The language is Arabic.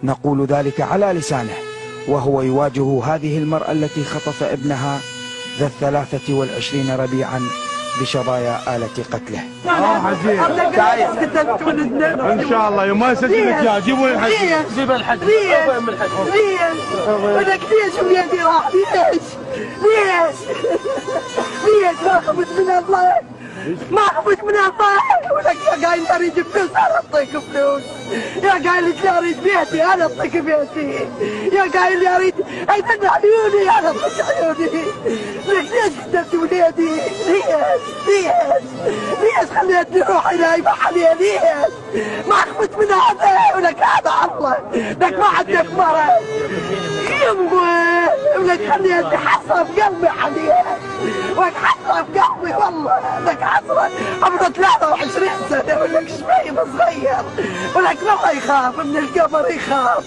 نقول ذلك على لسانه وهو يواجه هذه المرأة التي خطف ابنها ذا 23 ربيعا بشظايا آلة قتله. حزين ان شاء الله يوم ما يسجل لك اياه جيبوا لي الحديد. جيب الحديد. ليش؟ ولك ليش ولادي راح؟ ليش ما خفت من الله؟ ما خفت من الله. ولك يا قايل اريد فلوس انا اعطيك فلوس. يا قايل اريد بيتي انا اعطيك بيتي. يا قايل يا اريد ايتن عيوني انا اعطيك عيوني. لك ليش قتلت ولادي؟ ليش خليتني روحي نايمه عليه؟ ليش؟ ما خفت من هذا. ولك هذا الله. لك ما عندك مرض. يمه ولك خليتني حسرة في قلبي عليه. ولك حسرة في قلبي والله. لك حسرة عمره 23 سنة. ولك شوي صغير. ولك والله يخاف من القبر يخاف.